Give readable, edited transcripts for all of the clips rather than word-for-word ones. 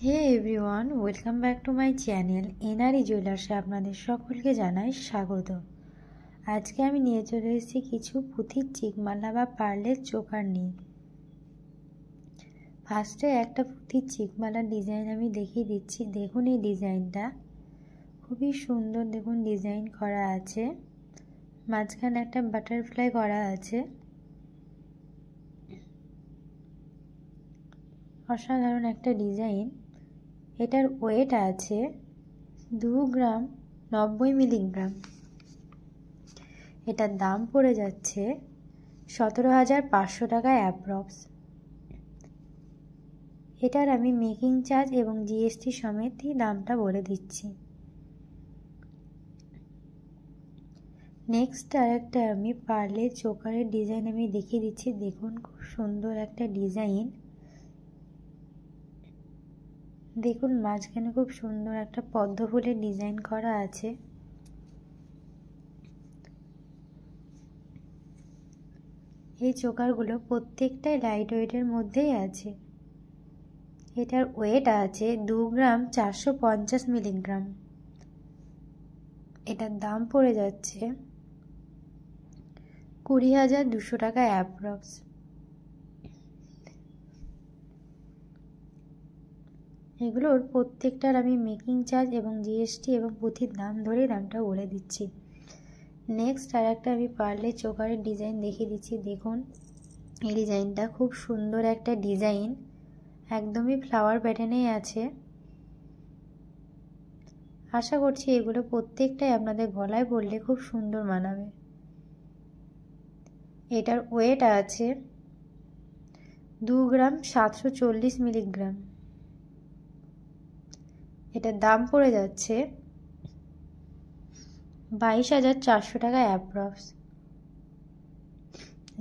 Hey everyone, welcome back to my channel NRE জুয়েলার্সে আপনাদের সকলকে জানাই স্বাগত। আজকে আমি নিয়ে চলে এসেছি কিছু পুঁথির চিকমালা বা পার্লের চোকার নিয়ে। ফার্স্টে একটা পুঁথির চিকমালার ডিজাইন আমি দেখিয়ে দিচ্ছি। দেখুন এই ডিজাইনটা খুবই সুন্দর, দেখুন ডিজাইন করা আছে, মাঝখানে একটা বাটারফ্লাই করা আছে, অসাধারণ একটা ডিজাইন। এটার ওয়েট আছে 2 গ্রাম 90 মিলিগ্রাম। এটার দাম পড়ে যাচ্ছে 17,500 টাকা অ্যাপ্রক্স। এটার আমি মেকিং চার্জ এবং জিএসটি সমেতই দামটা বলে দিচ্ছি। নেক্সট আরেকটা আমি পার্লের চোকারের ডিজাইন আমি দেখিয়ে দিচ্ছি। দেখুন খুব সুন্দর একটা ডিজাইন। দেখুন মাঝখানে খুব সুন্দর একটা পদ্ম ফুলের ডিজাইন করা আছে। এই চোকারগুলো প্রত্যেকটাই লাইট ওয়েটের মধ্যেই আছে। এটার ওয়েট আছে 2 গ্রাম 450 মিলিগ্রাম। এটার দাম পড়ে যাচ্ছে 20,200 টাকা অ্যাপ্রক্স। এগুলোর প্রত্যেকটার আমি মেকিং চার্জ এবং জিএসটি এবং পুঁথির দাম ধরে দামটা বলে দিচ্ছি। নেক্সট আর একটা আমি পার্লের চোকারের ডিজাইন দেখিয়ে দিচ্ছি। দেখুন এই ডিজাইনটা খুব সুন্দর একটা ডিজাইন, একদমই ফ্লাওয়ার প্যাটার্নেই আছে। আশা করছি এগুলো প্রত্যেকটাই আপনাদের গলায় পরলে খুব সুন্দর মানাবে। এটার ওয়েট আছে 2 গ্রাম 740 মিলিগ্রাম। এটার দাম পড়ে যাচ্ছে 22,400 টাকা অ্যাপ্রক্স।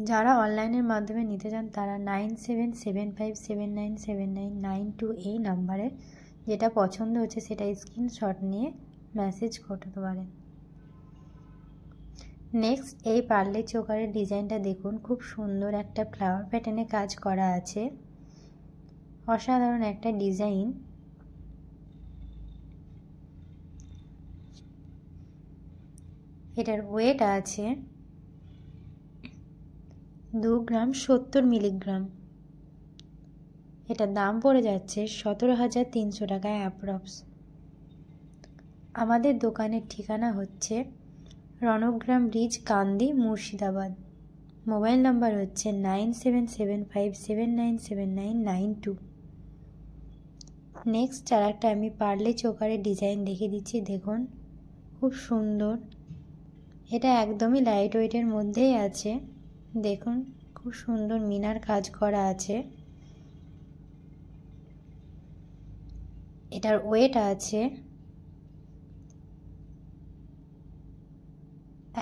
যারা অনলাইনের মাধ্যমে নিতে চান তারা 9775797992 এই নাম্বারে যেটা পছন্দ হচ্ছে সেটা স্ক্রিনশট নিয়ে মেসেজ করতে পারেন। নেক্সট এই পার্লের চোকারের ডিজাইনটা দেখুন, খুব সুন্দর একটা ফ্লাওয়ার প্যাটার্নে কাজ করা আছে, অসাধারণ একটা ডিজাইন। এটার ওয়েট আছে 2 গ্রাম 70 মিলিগ্রাম। এটার দাম পড়ে যাচ্ছে 17,300 টাকা অ্যাপ্রক্স। আমাদের দোকানের ঠিকানা হচ্ছে রণগ্রাম ব্রিজ, কান্দি, মুর্শিদাবাদ। মোবাইল নাম্বার হচ্ছে 9775797992। নেক্সট আর একটা আমি পার্লে চোকারের ডিজাইন দেখিয়ে দিচ্ছি। দেখুন খুব সুন্দর, এটা একদমই লাইট ওয়েটের মধ্যেই আছে। দেখুন খুব সুন্দর মিনার কাজ করা আছে। এটার ওয়েট আছে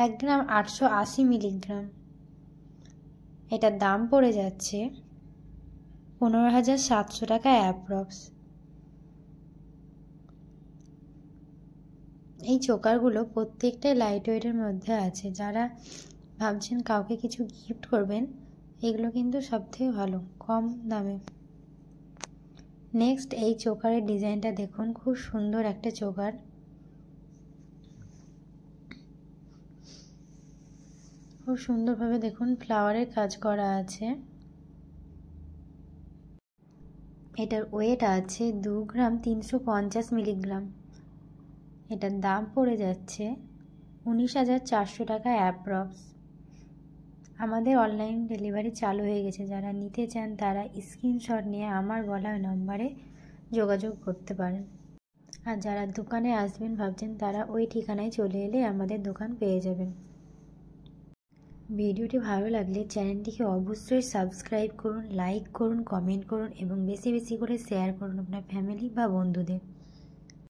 1 গ্রাম 880 মিলিগ্রাম। এটার দাম পড়ে যাচ্ছে 15,700 টাকা অ্যাপ্রক্স। এই চোকারগুলো প্রত্যেকটাই লাইট ওয়েটের মধ্যে আছে। যারা ভাবছেন কাউকে কিছু গিফট করবেন, এগুলো কিন্তু সবথেকে ভালো, কম দামে। নেক্সট এই চোকারের ডিজাইনটা দেখুন, খুব সুন্দর একটা চোকার। খুব সুন্দরভাবে দেখুন ফ্লাওয়ারের কাজ করা আছে। এটার ওয়েট আছে 2 গ্রাম 350 মিলিগ্রাম। এটার দাম পড়ে যাচ্ছে 19,400 টাকা অ্যাপ্রক্স। আমাদের অনলাইন ডেলিভারি চালু হয়ে গেছে। যারা নিতে চান তারা স্ক্রিনশট নিয়ে আমার বলা নম্বরে যোগাযোগ করতে পারেন। আর যারা দোকানে আসবেন ভাবছেন তারা ওই ঠিকানায় চলে এলে আমাদের দোকান পেয়ে যাবেন। ভিডিওটি ভালো লাগলে চ্যানেলটিকে অবশ্যই সাবস্ক্রাইব করুন, লাইক করুন, কমেন্ট করুন এবং বেশি বেশি করে শেয়ার করুন আপনার ফ্যামিলি বা বন্ধুদের।